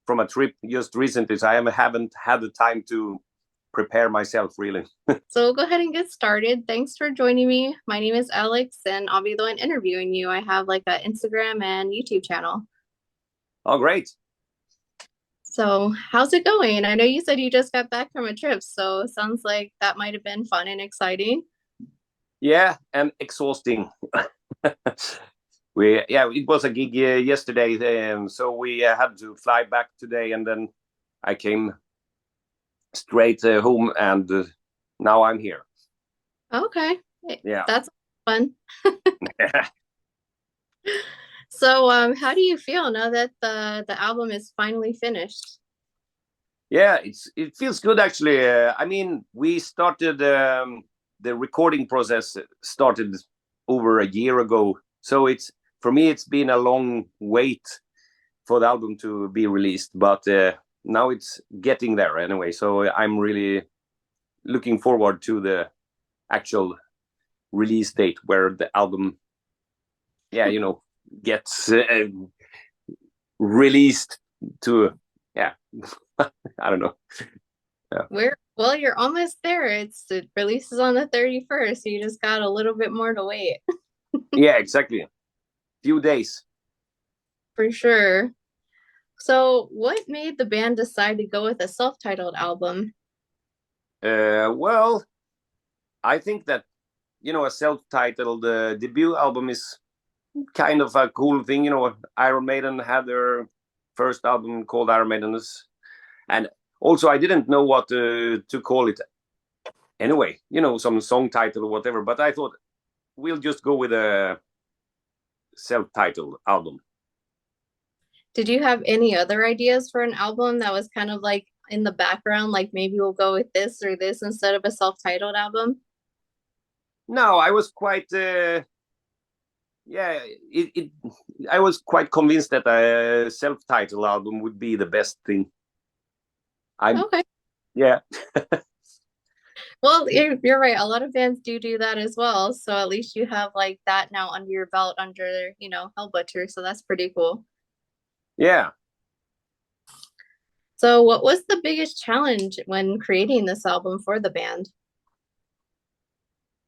from a trip just recently, so haven't had the time to prepare myself really. So we'll go ahead and get started. Thanks for joining me. My name is Alex, and I'll be the one interviewing you. I have like an Instagram and YouTube channel. Oh, great. So, how's it going? I know you said you just got back from a trip, so it sounds like that might have been fun and exciting. Yeah, and exhausting. It was a gig yesterday, so we had to fly back today, and then I came straight home, and now I'm here. Okay, Yeah. that's fun. So, how do you feel now that the album is finally finished? Yeah, it feels good actually. I mean, we started the recording process started over a year ago, so it's for me it's been a long wait for the album to be released, but now it's getting there anyway. So I'm really looking forward to the actual release date where the album, yeah, gets released to, yeah, I don't know. Yeah. Well, you're almost there. It releases on the 31st. So you just got a little bit more to wait. Yeah, exactly. Few days. For sure. So, what made the band decide to go with a self-titled album? Well, I think that a self-titled debut album is kind of a cool thing. Iron Maiden had their first album called Iron Maiden, and also I didn't know what to call it anyway. Some song title or whatever. But I thought we'll just go with a self-titled album. Did you have any other ideas for an album that was kind of like in the background, like maybe we'll go with this or this instead of a self-titled album? No, I was quite. Yeah, I was quite convinced that a self-titled album would be the best thing. I'm. Okay. Yeah. Well, you're right. A lot of bands do that as well. So at least you have like that now under your belt under, Hellbutcher. So that's pretty cool. Yeah. So what was the biggest challenge when creating this album for the band?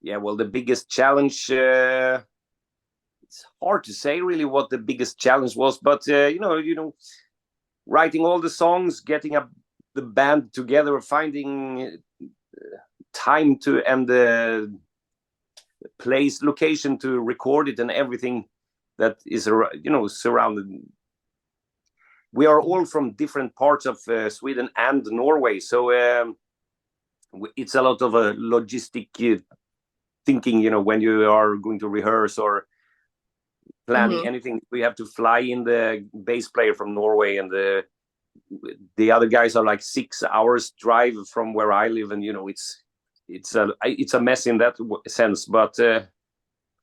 Yeah. Well, the biggest challenge. It's hard to say really what the biggest challenge was, but writing all the songs, getting the band together, finding time to and the place, location to record it, and everything that is surrounded. We are all from different parts of Sweden and Norway, so it's a lot of a logistic thinking. When you are going to rehearse or planning Hmm. anything, we have to fly in the bass player from Norway, and the other guys are like 6 hours drive from where I live, and it's a mess in that sense. But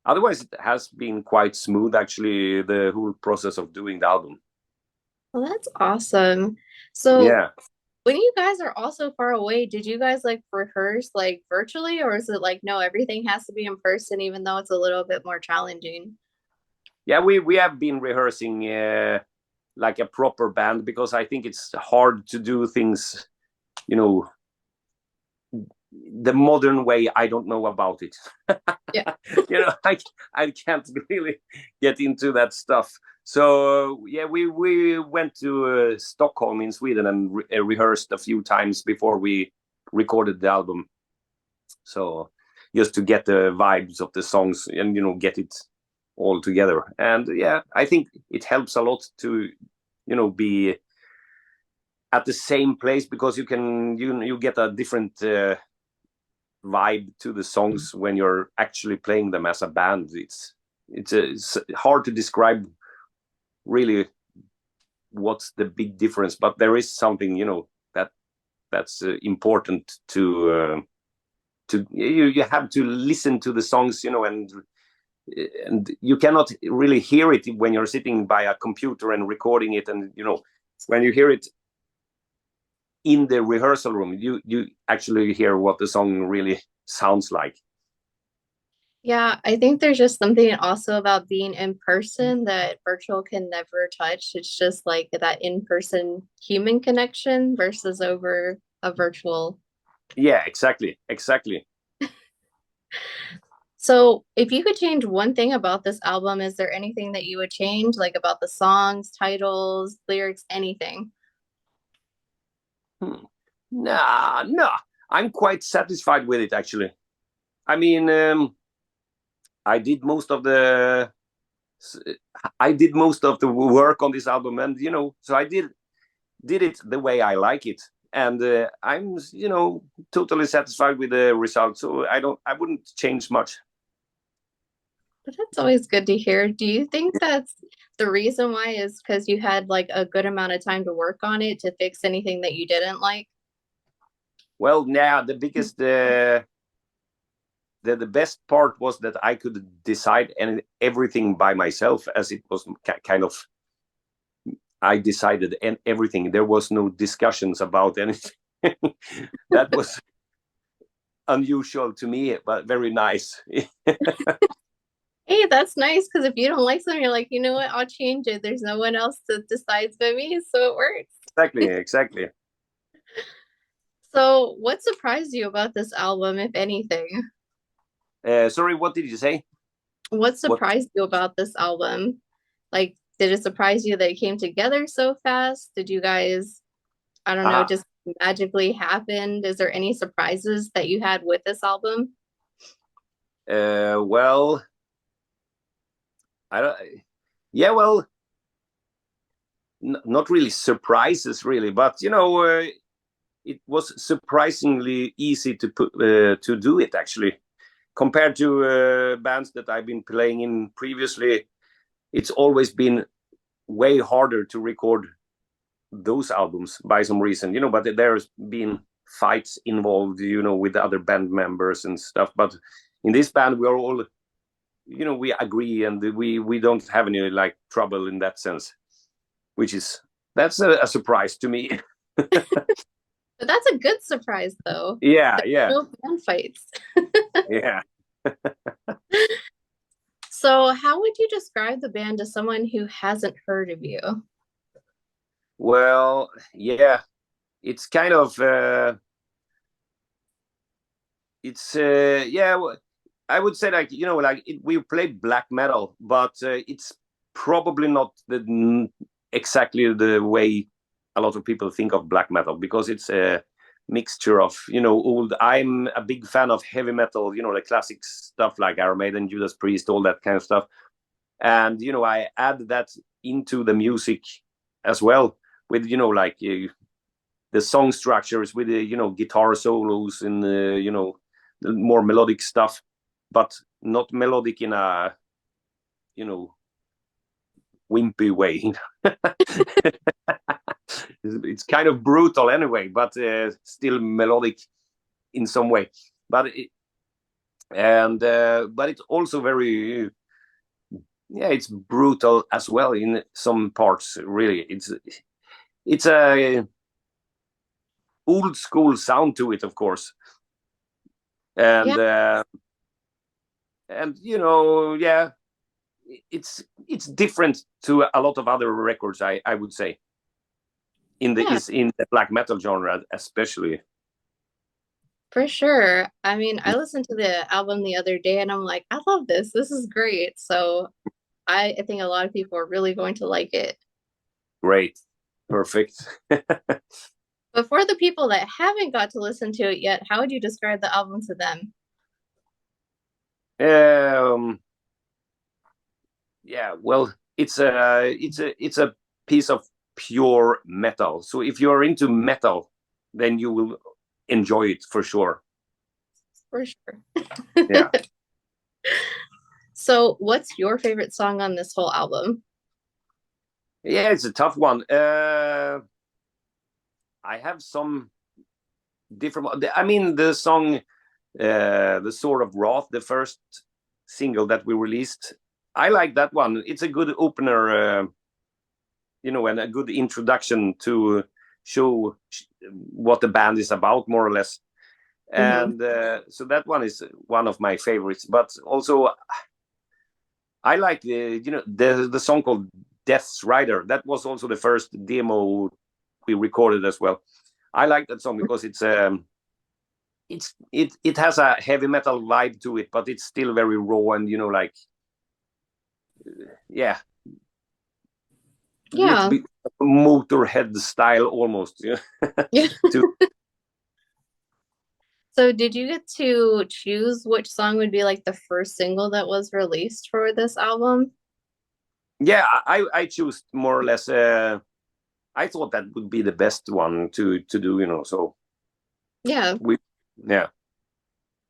otherwise, it has been quite smooth actually. The whole process of doing the album. Well, that's awesome. So Yeah. when you guys are all so far away, did you guys like rehearse like virtually, or is it like no, everything has to be in person, even though it's a little bit more challenging? Yeah, we have been rehearsing like a proper band, because I think it's hard to do things, you know, the modern way. I don't know about it. Yeah. I can't really get into that stuff. So yeah, we went to Stockholm in Sweden and rehearsed a few times before we recorded the album. So just to get the vibes of the songs and get it all together. And yeah, I think it helps a lot to be at the same place, because you get a different vibe to the songs when you're actually playing them as a band. It's hard to describe really what's the big difference, but there is something that's important to you have to listen to the songs, and you cannot really hear it when you're sitting by a computer and recording it, and when you hear it in the rehearsal room, you actually hear what the song really sounds like. Yeah, I think there's just something also about being in person that virtual can never touch. It's just like that in-person human connection versus over a virtual. Yeah, exactly, exactly. So, if you could change one thing about this album, is there anything that you would change, like about the songs, titles, lyrics, anything? Hmm. Nah, no, I'm quite satisfied with it actually. I mean, I did most of the I did most of the work on this album, and so I did it the way I like it, and I'm totally satisfied with the result. So I wouldn't change much. But that's always good to hear. Do you think that's the reason why is because you had like a good amount of time to work on it to fix anything that you didn't like? Well, now the biggest the best part was that I could decide everything by myself, as it was kind of I decided and everything. There was no discussions about anything. That was unusual to me, but very nice. Hey, that's nice because if you don't like something, you're like, you know what, I'll change it. There's no one else that decides but me, so it works. Exactly, exactly. So, what surprised you about this album, if anything? Sorry, what did you say? What What? surprised you about this album? Like, did it surprise you that it came together so fast? Did you guys, I don't know, Uh, just magically happened? Is there any surprises that you had with this album? well, I don't. Yeah, well, not really surprises, really, but it was surprisingly easy to do it actually, compared to bands that I've been playing in previously. It's always been way harder to record those albums by some reason, but there's been fights involved, with the other band members and stuff. But in this band, we are all, we agree, and we don't have any like trouble in that sense, which is that's a surprise to me. But that's a good surprise, though. Yeah, There's yeah, no band fights. yeah. So, how would you describe the band to someone who hasn't heard of you? Well, yeah, it's kind of it's yeah. I would say like like we play black metal, but it's probably not exactly the way a lot of people think of black metal, because it's a mixture of old. I'm a big fan of heavy metal, the classic stuff like Iron Maiden, Judas Priest, all that kind of stuff, and I add that into the music as well, with like the song structures, with the guitar solos and the more melodic stuff, but not melodic in a you know wimpy way. It's kind of brutal anyway, but still melodic in some way. But it's also very, yeah, it's brutal as well in some parts. Really, it's a old school sound to it, of course, Yeah, and yeah, it's different to a lot of other records. I would say yeah, in the black metal genre, especially. for sure. I mean, I listened to the album the other day and I'm like, I love this. This is great. So, I think a lot of people are really going to like it. Great, perfect. But for the people that haven't got to listen to it yet, how would you describe the album to them? um, yeah, well, it's a piece of pure metal. So if you're into metal, then you will enjoy it for sure. For sure. Yeah. So, what's your favorite song on this whole album? Yeah, it's a tough one. I have some different. I mean, the song, "The Sword of Wrath," the first single that we released. I like that one. It's a good opener, and a good introduction to show what the band is about, more or less. And so that one is one of my favorites. But also, I like the song called Death's Rider. That was also the first demo we recorded as well. I like that song because it has a heavy metal vibe to it, but it's still very raw and like yeah, little bit Motorhead style almost. Yeah. To, So did you get to choose which song would be like the first single that was released for this album? yeah, I choose more or less. I thought that would be the best one to do. So Yeah. Yeah.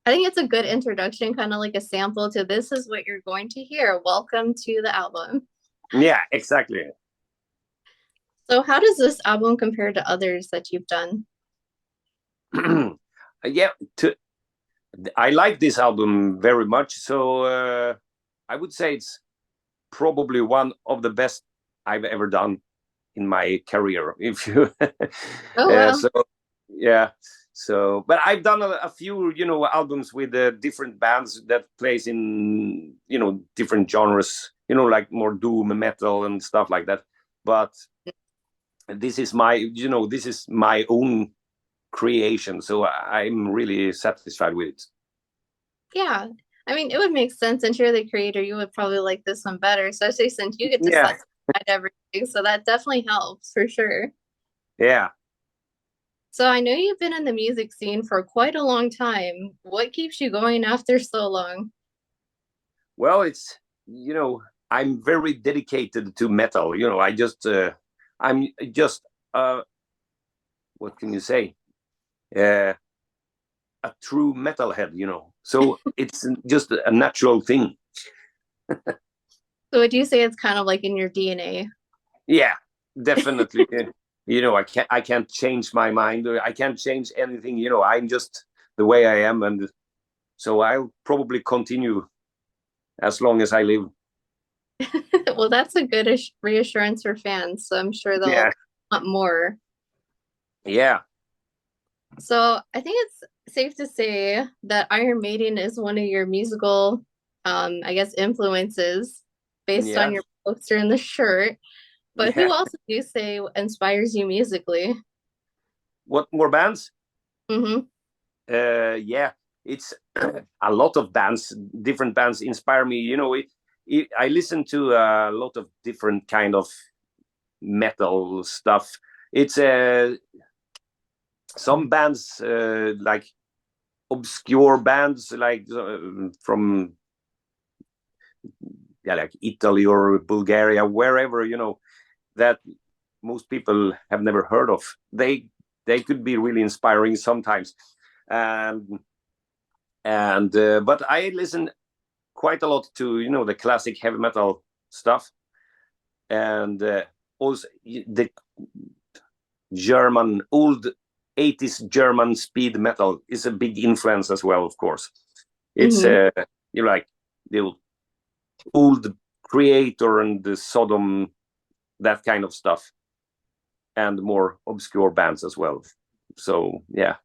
I think it's a good introduction, kind of like a sample to this is what you're going to hear. Welcome to the album. Yeah, exactly. So how does this album compare to others that you've done? Yeah, I like this album very much. So I would say it's probably one of the best I've ever done in my career. If you, Oh, wow. so yeah. So, but I've done a few, albums with different bands that plays in, different genres, like more doom metal and stuff like that. But this is my own creation, so I'm really satisfied with it. Yeah. I mean, it would make sense since you're the creator, you would probably like this one better, especially since you get to Yeah, decide everything. So that definitely helps for sure. yeah. So I know you've been in the music scene for quite a long time. What keeps you going after so long? Well, it's I'm very dedicated to metal. I'm just what can you say? Uh, a true metalhead. So it's just a natural thing. So would you say it's kind of like in your DNA? Yeah, definitely. I can't change my mind. I can't change anything. I'm just the way I am, and so I'll probably continue as long as I live. Well, that's a good reassurance for fans, so I'm sure Yeah, they'll want more. yeah, So I think it's safe to say that Iron Maiden is one of your musical, I guess, influences based on yeah, your poster and the shirt. But who yeah. else do you say inspires you musically? What more bands? Mm-hmm. Yeah, it's a lot of bands. Different bands inspire me. I listen to a lot of different kind of metal stuff. It's some bands like obscure bands like from like Italy or Bulgaria, wherever that most people have never heard of. They could be really inspiring sometimes. Um, and But I listen quite a lot to the classic heavy metal stuff, and also the German old 80s German speed metal is a big influence as well. Of course, it's Mm-hmm. like the old Creator and the Sodom, that kind of stuff, and more obscure bands as well. So yeah,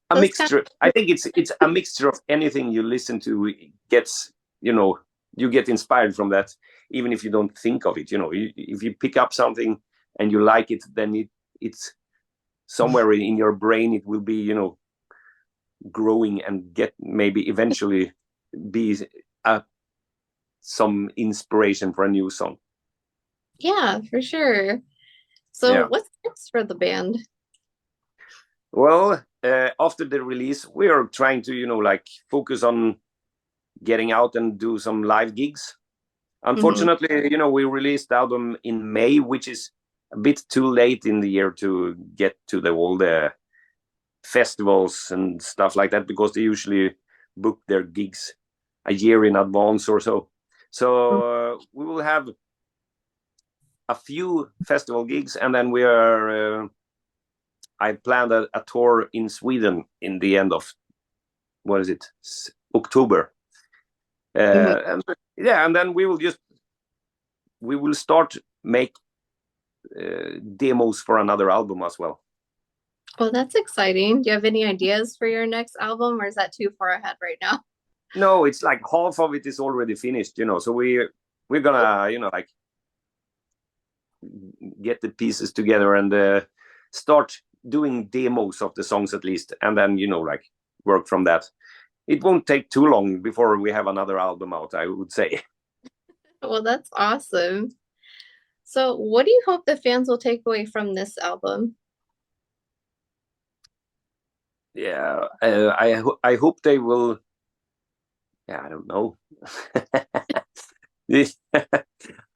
a That's kind mixture. I think it's a mixture of anything you listen to gets you get inspired from that, even if you don't think of it. If you pick up something and you like it, then it's somewhere in your brain. It will be growing and get maybe eventually be some inspiration for a new song. yeah, for sure. So Yeah. what's next for the band? Well, after the release, we are trying to like focus on getting out and do some live gigs. Mm-hmm. Unfortunately, we released the album in May, which is a bit too late in the year to get to all the festivals and stuff like that, because they usually book their gigs a year in advance or so. So we will have a few festival gigs, and then we are. I planned a tour in Sweden in the end of what is it, October, Mm-hmm. and yeah, and then we will start make demos for another album as well. Well, that's exciting. Do you have any ideas for your next album, or is that too far ahead right now? No, it's like half of it is already finished, so we're gonna, like get the pieces together and start doing demos of the songs at least, and then like work from that. It won't take too long before we have another album out, I would say. Well, that's awesome. So, what do you hope the fans will take away from this album? Yeah, I hope they will. Yeah, I don't know.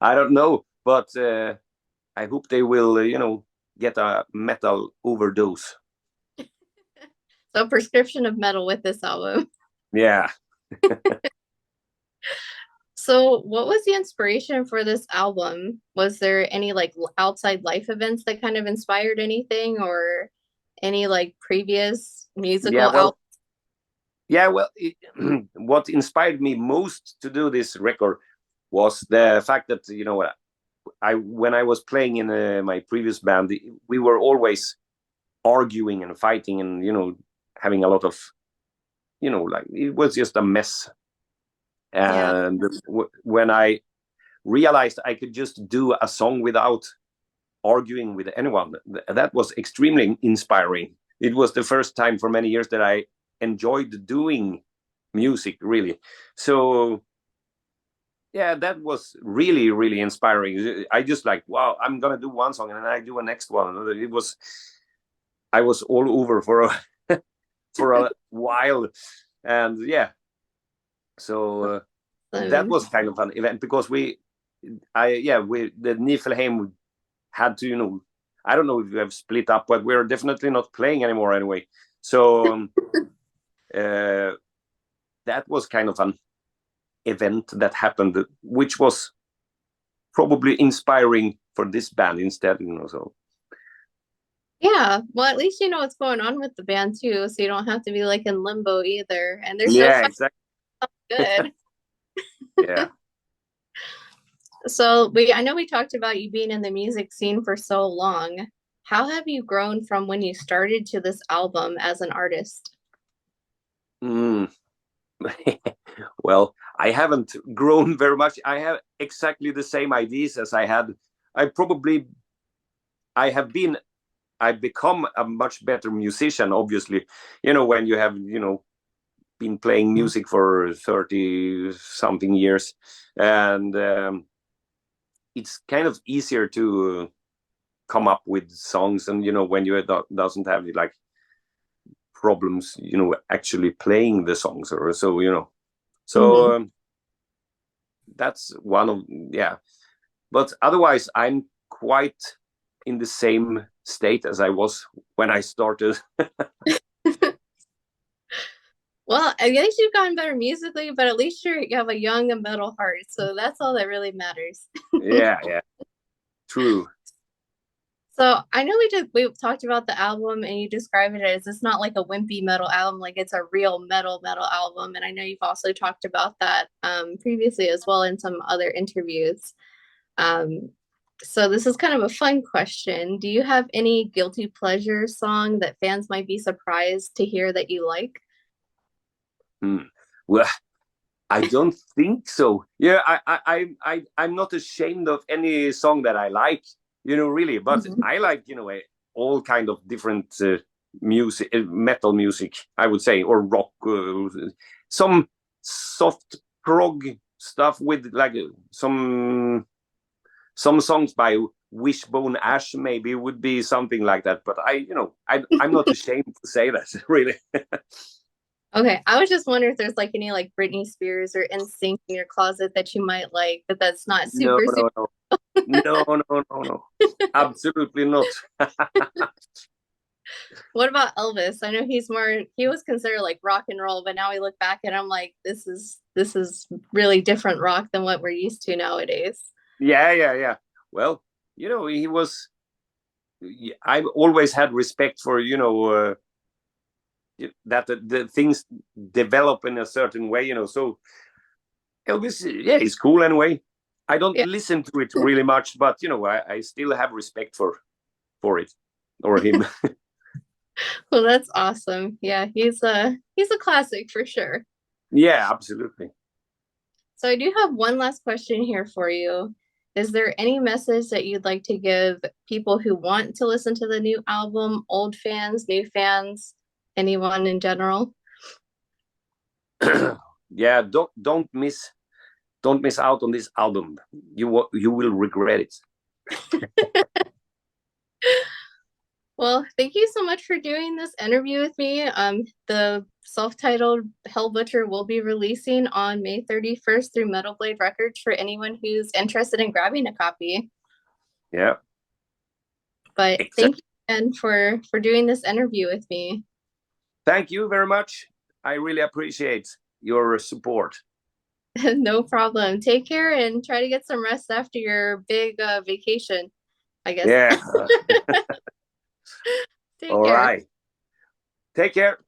I don't know, but I hope they will, get a metal overdose. So, prescription of metal with this album. Yeah. So, what was the inspiration for this album? Was there any like outside life events that kind of inspired anything, or any like previous Yeah, musical well, album? what inspired me most to do this record was the fact that, I when I was playing in my previous band, we were always arguing and fighting and, having a lot of, like it was just a mess. Yeah. And when I realized I could just do a song without arguing with anyone, that was extremely inspiring. It was the first time for many years that I enjoyed doing music, really. So yeah, that was really, really inspiring. I just like, wow, I'm gonna do one song and then I do a next one. I was all over for for a while, and yeah, so that Um, was kind of an event because we the Niflheim had to, I don't know if we have split up, but we're definitely not playing anymore anyway. So uh, that was kind of an event that happened, which was probably inspiring for this band instead. So yeah. Well, at least you know what's going on with the band too, so you don't have to be like in limbo either. And they're still yeah, fun, exactly. good. Yeah. So I know we talked about you being in the music scene for so long. How have you grown from when you started to this album as an artist? Mm. Well, I haven't grown very much. I have exactly the same ideas as I had. I probably I have been I've become a much better musician, obviously. When you have, been playing music for 30 something years, and it's kind of easier to come up with songs, and when you doesn't have like problems, actually playing the songs or so, so Hmm. that's one of, yeah. But otherwise, I'm quite in the same state as I was when I started. Well, at least you've gotten better musically, but at least you have a young and metal heart, so that's all that really matters. Yeah, yeah, true. So I know we talked about the album and you describe it as it's not like a wimpy metal album, like it's a real metal album. And I know you've also talked about that previously as well in some other interviews. Um, so this is kind of a fun question. Do you have any guilty pleasure song that fans might be surprised to hear that you like? Hmm. Well, I don't think so. Yeah, I'm not ashamed of any song that I like, really. But Mhm. I like, all kind of different music, metal music, I would say, or rock, some soft prog stuff with like some songs by Wishbone Ash maybe would be something like that. But I'm not ashamed to say that, really. Okay, I was just wondering if there's like any like Britney Spears or NSYNC in your closet that you might like, but that's not No, super. no, no, no, no, no, no, absolutely not. What about Elvis? I know he was considered like rock and roll, but now we look back and I'm like, this is really different rock than what we're used to nowadays. Yeah, yeah, yeah. Well, he was. I've always had respect for that the things develop in a certain way. So Elvis, yeah, he's cool anyway. I don't Yeah. listen to it really much, but I still have respect for it or him. Well, that's awesome. Yeah, he's a classic for sure. Yeah, absolutely. So I do have one last question here for you. Is there any message that you'd like to give people who want to listen to the new album, old fans, new fans, anyone in general? Yeah, don't miss out on this album. You will regret it. Well, thank you so much for doing this interview with me. The self-titled Hellbutcher will be releasing on May 31st through Metal Blade Records for anyone who's interested in grabbing a copy. Yeah, But thank exactly. you again for doing this interview with me. Thank you very much. I really appreciate your support. No problem. Take care and try to get some rest after your big vacation, I guess. Yeah. Take All care. right. Take care.